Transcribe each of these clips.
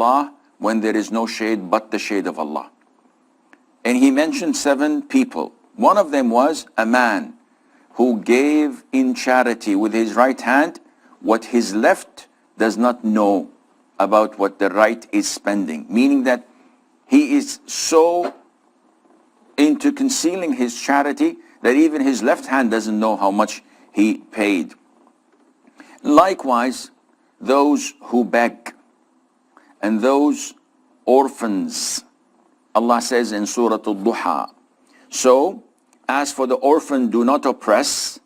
Allah when there is no shade but the shade of Allah. And he mentioned 7 people. One of them was a man who gave in charity with his right hand what his left does not know about what the right is spending. Meaning that he is so into concealing his charity that even his left hand doesn't know how much he paid. Likewise, those who beg and those orphans. Allah says in Surah Al-Duha, so as for the orphan, do not oppress,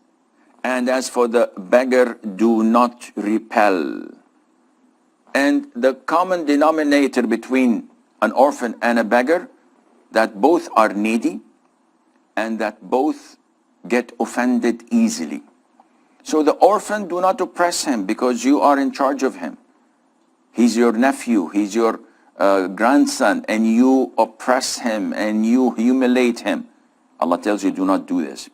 and as for the beggar, do not repel. And the common denominator between an orphan and a beggar, that both are needy and that both get offended easily. So the orphan, do not oppress him because you are in charge of him. He's your nephew, he's your grandson, and you oppress him and you humiliate him. Allah tells you, do not do this.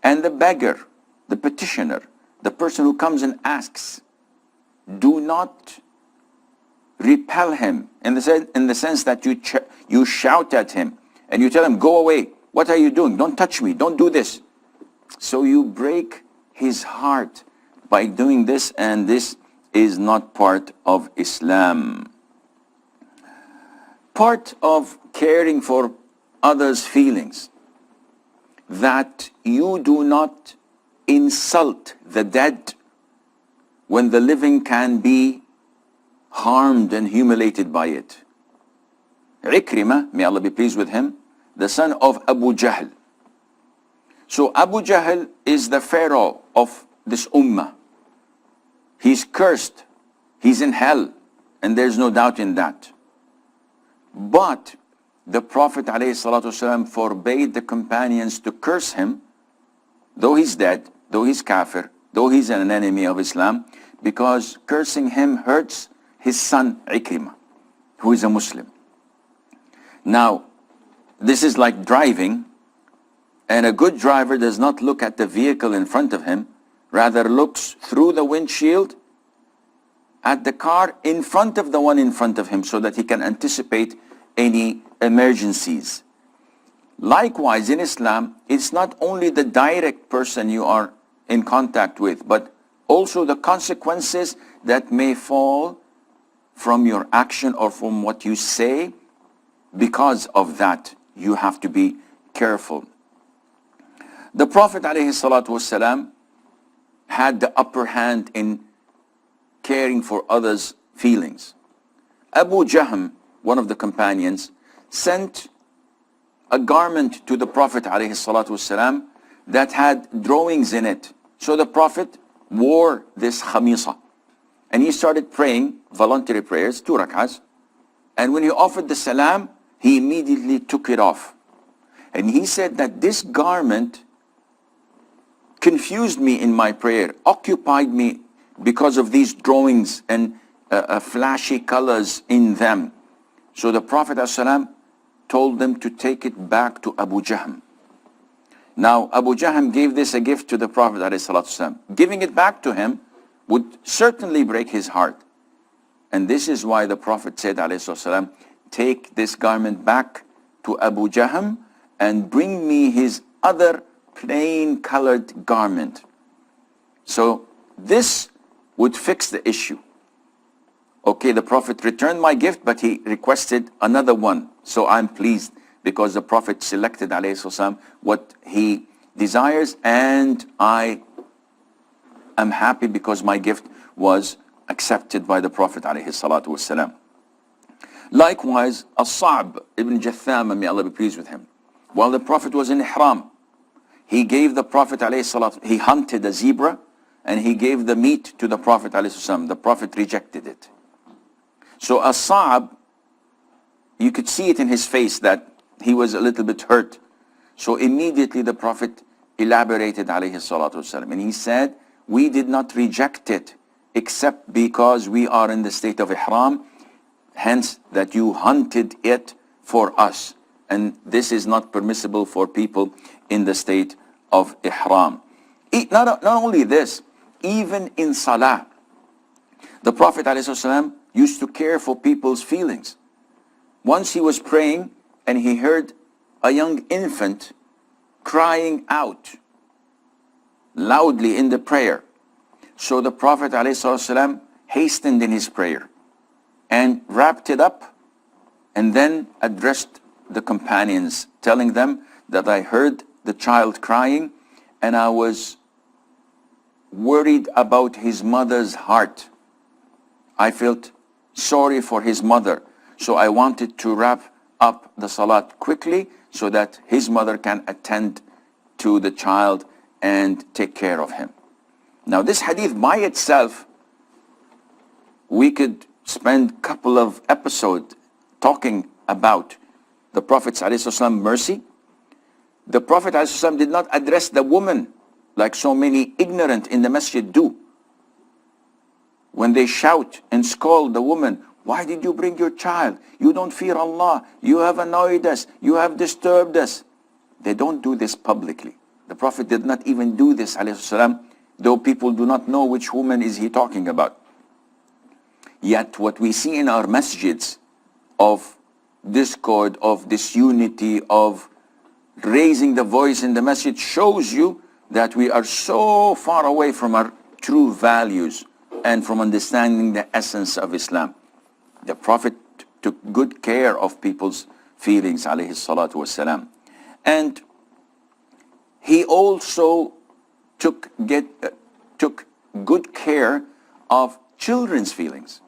And the beggar, the petitioner, the person who comes and asks, do not repel him in the sense that you shout at him and you tell him, go away. What are you doing? Don't touch me. Don't do this. So you break his heart by doing this, and this is not part of Islam. Part of caring for others' feelings, that you do not insult the dead when the living can be harmed and humiliated by it. Ikrimah, may Allah be pleased with him, the son of Abu Jahl. So Abu Jahl is the pharaoh of this ummah. He's cursed, he's in hell, and there's no doubt in that. But the Prophet ﷺ forbade the companions to curse him, though he's dead, though he's kafir, though he's an enemy of Islam, because cursing him hurts his son Ikrimah, who is a Muslim. Now, this is like driving, and a good driver does not look at the vehicle in front of him, rather looks through the windshield at the car in front of the one in front of him so that he can anticipate any emergencies. Likewise, in Islam, it's not only the direct person you are in contact with, but also the consequences that may fall from your action or from what you say. Because of that, you have to be careful. The Prophet ﷺ had the upper hand in caring for others' feelings. Abu Jahm, one of the companions, sent a garment to the Prophet ﷺ that had drawings in it. So the Prophet wore this khamisa, and he started praying voluntary prayers, 2 rak'ahs, and when he offered the salam, he immediately took it off. And he said that this garment confused me in my prayer, occupied me because of these drawings and flashy colors in them. So the Prophet ﷺ told them to take it back to Abu Jahm. Now, Abu Jahm gave this a gift to the Prophet ﷺ. Giving it back to him would certainly break his heart. And this is why the Prophet said, ﷺ, take this garment back to Abu Jahm and bring me his other plain colored garment. So this would fix the issue. Okay, the Prophet returned my gift, but he requested another one. So I'm pleased because the Prophet selected ﷺ what he desires, and I am happy because my gift was accepted by the Prophet ﷺ. Likewise, As-Sa'b ibn Jathama, may Allah be pleased with him, while the Prophet was in Ihram, he gave the Prophet ﷺ, he hunted a zebra and he gave the meat to the Prophet ﷺ. The Prophet rejected it. So As-Sa'b, you could see it in his face that he was a little bit hurt. So immediately the Prophet elaborated ﷺ, and he said, we did not reject it except because we are in the state of Ihram, hence that you hunted it for us. And this is not permissible for people in the state of Ihram. Not only this, even in Salah, the Prophet ﷺ used to care for people's feelings. Once he was praying and he heard a young infant crying out loudly in the prayer. So the Prophet ﷺ hastened in his prayer and wrapped it up and then addressed the companions, telling them that I heard the child crying and I was worried about his mother's heart. I felt sorry for his mother, so I wanted to wrap up the salat quickly so that his mother can attend to the child and take care of him. Now this hadith by itself, we could spend a couple of episodes talking about the Prophet's ﷺ mercy. The Prophet ﷺ did not address the woman like so many ignorant in the masjid do. When they shout and scold the woman, why did you bring your child? You don't fear Allah. You have annoyed us. You have disturbed us. They don't do this publicly. The Prophet did not even do this, ﷺ, though people do not know which woman is he talking about. Yet what we see in our masjids of discord, of disunity, of raising the voice in the masjid shows you that we are so far away from our true values and from understanding the essence of Islam. The Prophet took good care of people's feelings, alayhi salatu wasalam. And he also took good care of children's feelings.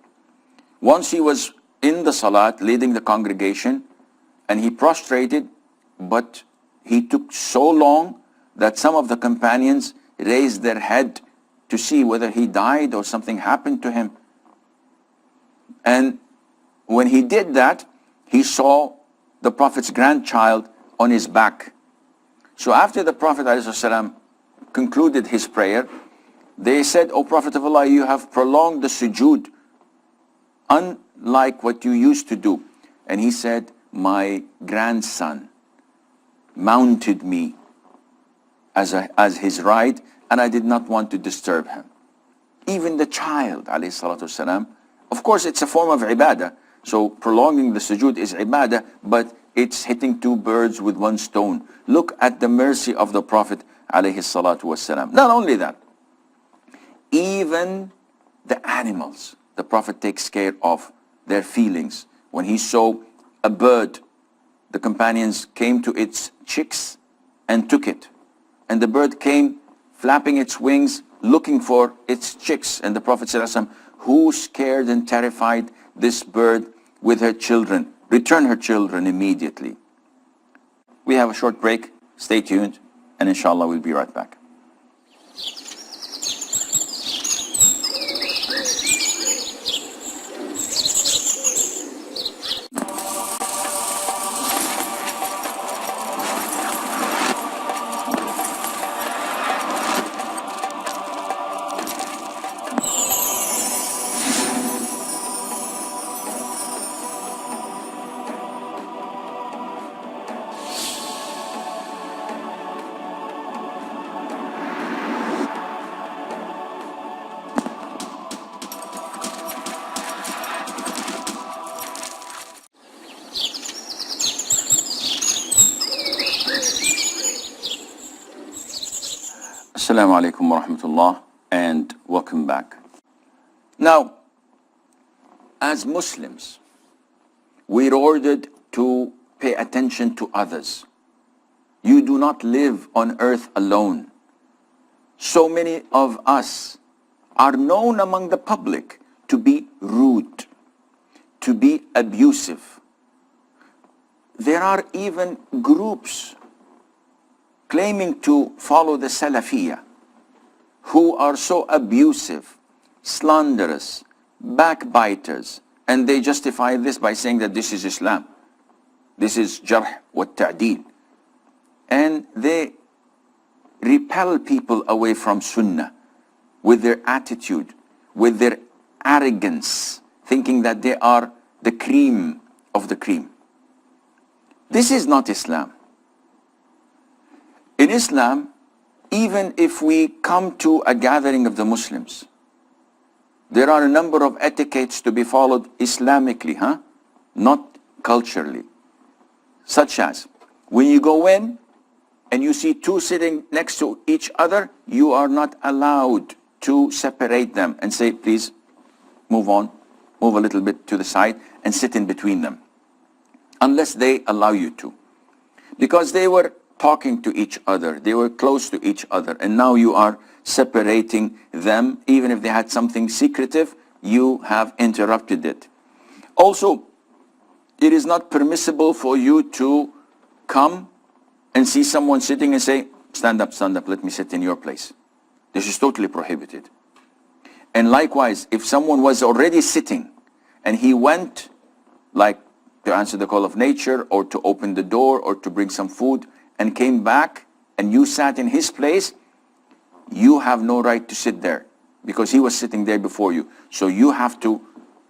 Once he was in the salat leading the congregation and he prostrated, but he took so long that some of the companions raised their head to see whether he died or something happened to him. And when he did that, he saw the Prophet's grandchild on his back. So after the Prophet ﷺ concluded his prayer, they said, O Prophet of Allah, you have prolonged the sujood unlike what you used to do. And he said, my grandson mounted me as his ride, and I did not want to disturb him. Even the child, alayhi salatu wasalam, of course it's a form of ibadah, so prolonging the sujood is ibadah, but it's hitting two birds with one stone. Look at the mercy of the Prophet alayhi salatu wasalam. Not only that, even the animals, the Prophet takes care of their feelings. When he saw a bird, the companions came to its chicks and took it. And the bird came flapping its wings, looking for its chicks. And the Prophet said, who scared and terrified this bird with her children? Return her children immediately. We have a short break. Stay tuned, and inshallah we'll be right back. Assalamu alaikum wa rahmatullah, and welcome back. Now, as Muslims, we're ordered to pay attention to others. You do not live on earth alone. So many of us are known among the public to be rude, to be abusive. There are even groups claiming to follow the Salafiyah who are so abusive, slanderous, backbiters, and they justify this by saying that this is Islam. This is jarh wa ta'deel. And they repel people away from Sunnah with their attitude, with their arrogance, thinking that they are the cream of the cream. This is not Islam. In Islam, even if we come to a gathering of the Muslims, There are a number of etiquettes to be followed Islamically, not culturally. Such as, when you go in and you see two sitting next to each other, you are not allowed to separate them and say, please move on, move a little bit to the side and sit in between them, unless they allow you to. Because they were talking to each other, they were close to each other, and now you are separating them. Even if they had something secretive, you have interrupted it. Also, it is not permissible for you to come and see someone sitting and say, stand up, let me sit in your place. This is totally prohibited. And likewise, if someone was already sitting and he went, like to answer the call of nature or to open the door or to bring some food, and came back and you sat in his place, you have no right to sit there because he was sitting there before you. So you have to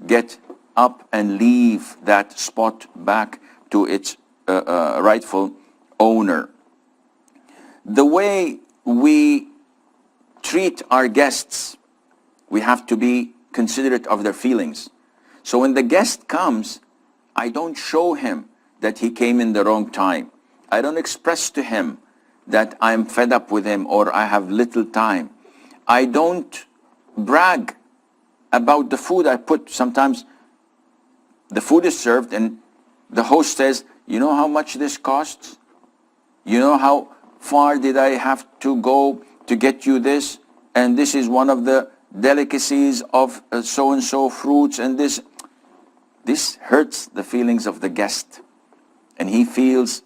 get up and leave that spot back to its rightful owner. The way we treat our guests, we have to be considerate of their feelings. So when the guest comes, I don't show him that he came in the wrong time. I don't express to him that I'm fed up with him or I have little time. I don't brag about the food I put. Sometimes the food is served and the host says, you know how much this costs? You know how far did I have to go to get you this? And this is one of the delicacies of so-and-so fruits, and this hurts the feelings of the guest. And he feels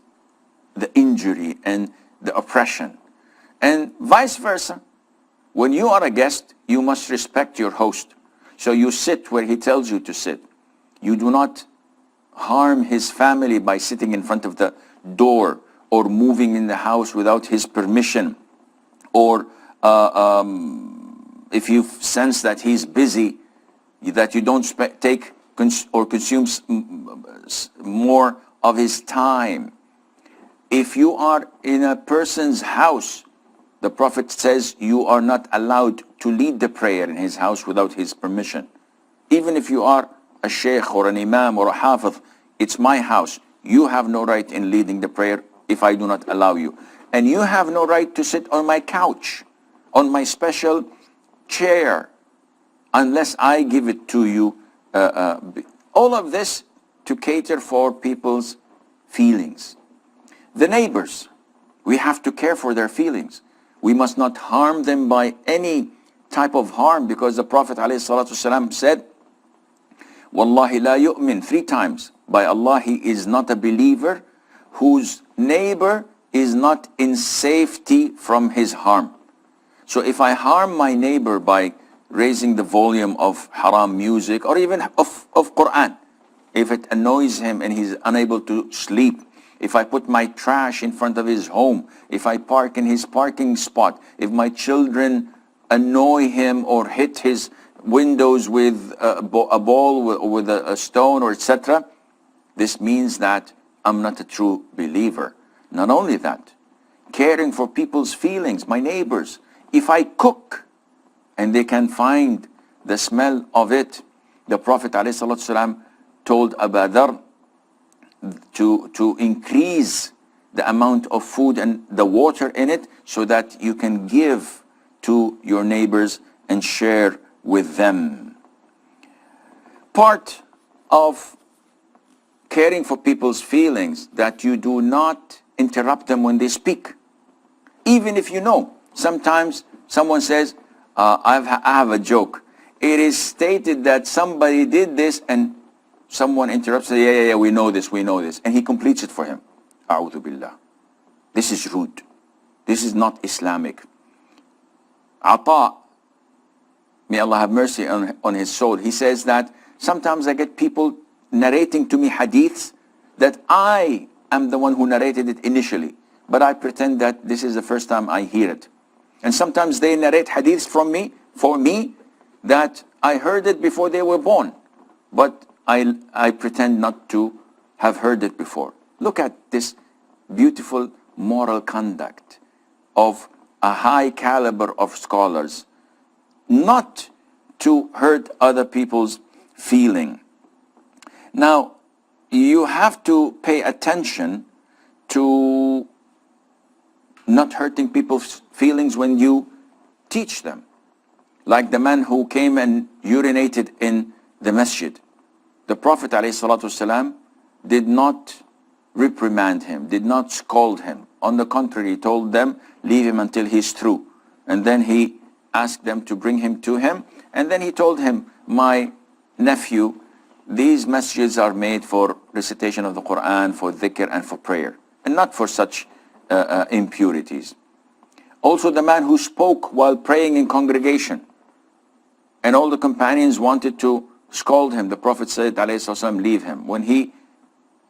the injury and the oppression. And vice versa. When you are a guest, you must respect your host. So you sit where he tells you to sit. You do not harm his family by sitting in front of the door or moving in the house without his permission. Or if you sense that he's busy, that you don't take or consume more of his time. If you are in a person's house, the Prophet says you are not allowed to lead the prayer in his house without his permission. Even if you are a sheikh or an imam or a hafiz, it's my house. You have no right in leading the prayer if I do not allow you. And you have no right to sit on my couch, on my special chair, unless I give it to you. All of this to cater for people's feelings. The neighbors, we have to care for their feelings. We must not harm them by any type of harm, because the Prophet ﷺ said, Wallahi la yu'min, 3 times. By Allah, he is not a believer whose neighbor is not in safety from his harm. So if I harm my neighbor by raising the volume of haram music or even of Quran, if it annoys him and he's unable to sleep, if I put my trash in front of his home, if I park in his parking spot, if my children annoy him or hit his windows with a ball, with a stone, or etc., this means that I'm not a true believer. Not only that, caring for people's feelings, my neighbors. If I cook and they can find the smell of it, the Prophet ﷺ told Abu Dhar to increase the amount of food and the water in it so that you can give to your neighbors and share with them. Part of caring for people's feelings, that you do not interrupt them when they speak. Even if you know, sometimes someone says, I have a joke. It is stated that somebody did this, and someone interrupts, yeah, we know this, and he completes it for him. A'udhu billah. This is rude. This is not Islamic. Ata, may Allah have mercy on his soul, he says that sometimes I get people narrating to me hadiths that I am the one who narrated it initially, but I pretend that this is the first time I hear it. And sometimes they narrate hadiths for me that I heard it before they were born, but I pretend not to have heard it before. Look at this beautiful moral conduct of a high caliber of scholars, not to hurt other people's feeling. Now, you have to pay attention to not hurting people's feelings when you teach them. Like the man who came and urinated in the masjid. The Prophet ﷺ did not reprimand him, did not scold him. On the contrary, he told them, leave him until he's through. And then he asked them to bring him to him. And then he told him, my nephew, these masjids are made for recitation of the Quran, for dhikr and for prayer, and not for such impurities. Also the man who spoke while praying in congregation, and all the companions wanted to scold him. The Prophet said, ﷺ, leave him. When he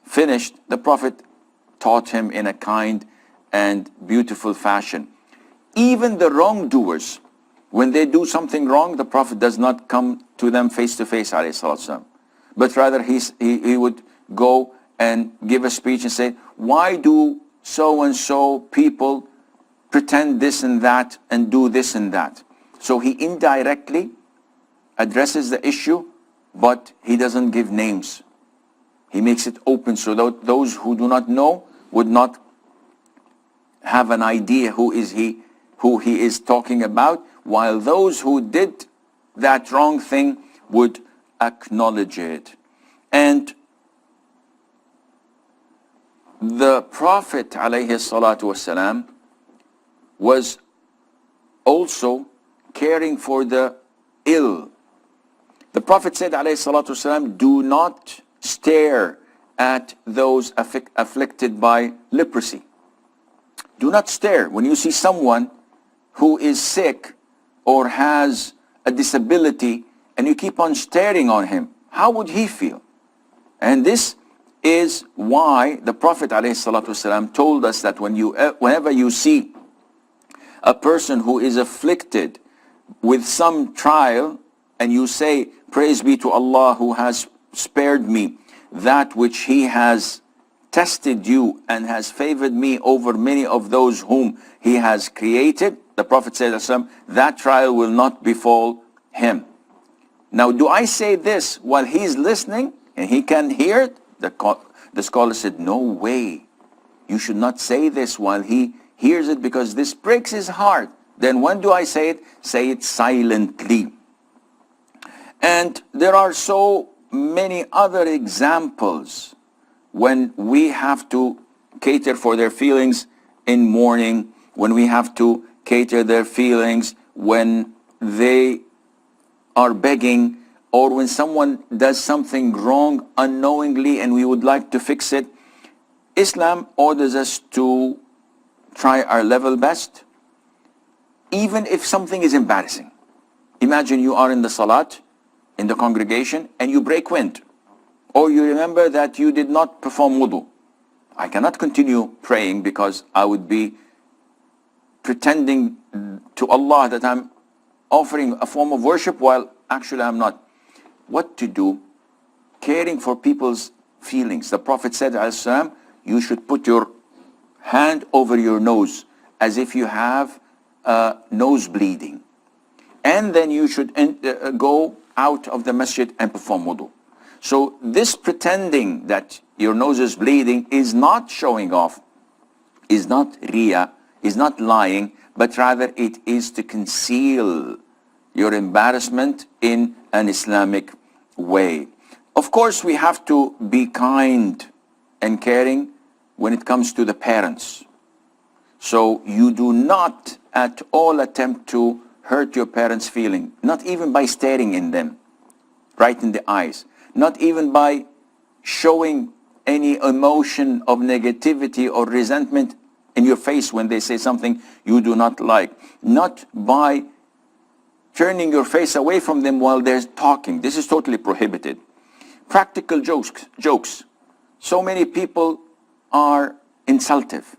finished, the Prophet taught him in a kind and beautiful fashion. Even the wrongdoers, when they do something wrong, the Prophet does not come to them face to face, ﷺ, but rather he would go and give a speech and say, why do so and so people pretend this and that and do this and that? So he indirectly addresses the issue, but he doesn't give names. He makes it open so that those who do not know would not have an idea who he is talking about, while those who did that wrong thing would acknowledge it. And the Prophet ﷺ was also caring for the ill. The Prophet said ﷺ, do not stare at those afflicted by leprosy. Do not stare. When you see someone who is sick or has a disability and you keep on staring on him, how would he feel? And this is why the Prophet ﷺ told us that whenever you see a person who is afflicted with some trial and you say, praise be to Allah who has spared me that which he has tested you and has favored me over many of those whom he has created, the Prophet said, that trial will not befall him. Now, do I say this while he's listening and he can hear it? The scholar said, no way. You should not say this while he hears it, because this breaks his heart. Then when do I say it? Say it silently. And there are so many other examples when we have to cater for their feelings in mourning, when we have to cater their feelings when they are begging, or when someone does something wrong unknowingly and we would like to fix it. Islam orders us to try our level best, even if something is embarrassing. Imagine you are in the salat, in the congregation, and you break wind, or you remember that you did not perform wudu. I cannot continue praying because I would be pretending to Allah that I'm offering a form of worship while actually I'm not. What to do? Caring for people's feelings. The Prophet said, you should put your hand over your nose as if you have nose bleeding. And then you should go out of the masjid and perform wudu. So this pretending that your nose is bleeding is not showing off, is not riya, is not lying, but rather it is to conceal your embarrassment in an Islamic way. Of course, we have to be kind and caring when it comes to the parents. So you do not at all attempt to hurt your parents' feeling, not even by staring in them, right in the eyes, not even by showing any emotion of negativity or resentment in your face when they say something you do not like, not by turning your face away from them while they're talking. This is totally prohibited. Practical jokes. So many people are insultive.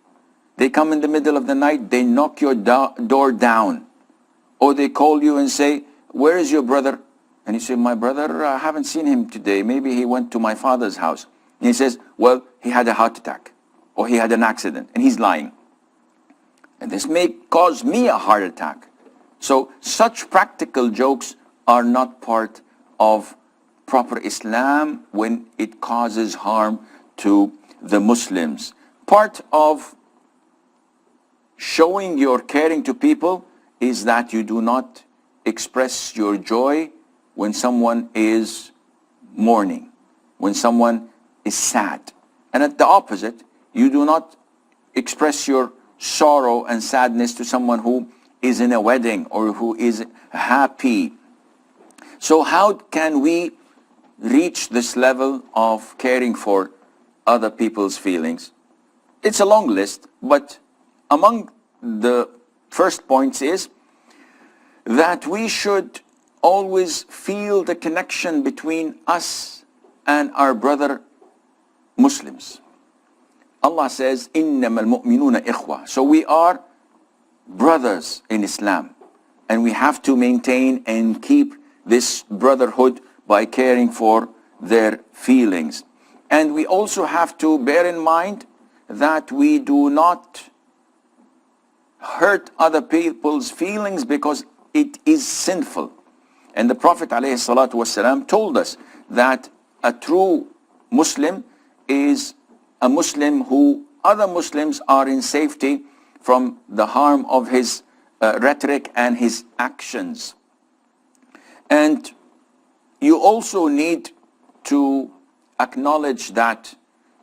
They come in the middle of the night, they knock your door down, or they call you and say, where is your brother? And you say, my brother, I haven't seen him today. Maybe he went to my father's house. And he says, well, he had a heart attack, or he had an accident, and he's lying. And this may cause me a heart attack. So such practical jokes are not part of proper Islam when it causes harm to the Muslims. Part of showing your caring to people is that you do not express your joy when someone is mourning, when someone is sad. And at the opposite, you do not express your sorrow and sadness to someone who is in a wedding or who is happy. So how can we reach this level of caring for other people's feelings? It's a long list, but among the first points is that we should always feel the connection between us and our brother Muslims. Allah says, إِنَّمَا الْمُؤْمِنُونَ إِخْوَةً. So we are brothers in Islam, and we have to maintain and keep this brotherhood by caring for their feelings. And we also have to bear in mind that we do not hurt other people's feelings because it is sinful. And the Prophet ﷺ told us that a true Muslim is a Muslim who other Muslims are in safety from the harm of his rhetoric and his actions. And you also need to acknowledge that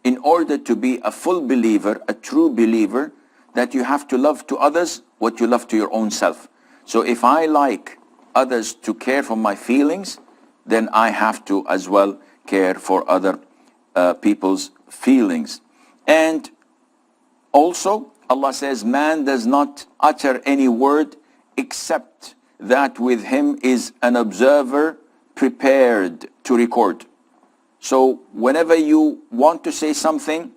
in order to be a full believer, a true believer, that you have to love to others what you love to your own self. So if I like others to care for my feelings, then I have to as well care for other people's feelings. And also, Allah says, man does not utter any word except that with him is an observer prepared to record. So whenever you want to say something,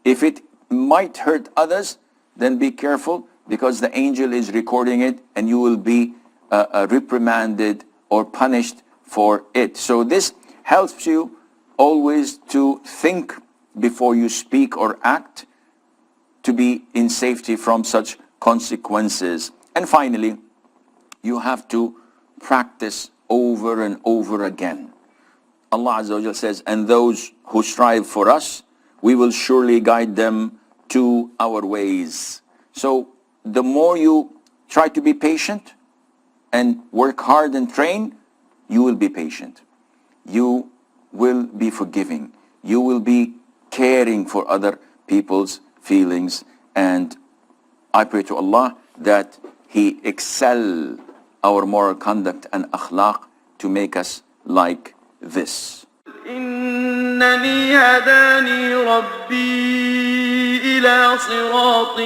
if it might hurt others, then be careful, because the angel is recording it and you will be reprimanded or punished for it. So this helps you always to think before you speak or act, to be in safety from such consequences. And finally, you have to practice over and over again. Allah Azza wa Jalla says, and those who strive for us, we will surely guide them to our ways. So the more you try to be patient and work hard and train, you will be patient. You will be forgiving. You will be caring for other people's feelings. And I pray to Allah that He excel our moral conduct and akhlaq to make us like this. إنني هداني ربي إلى صراط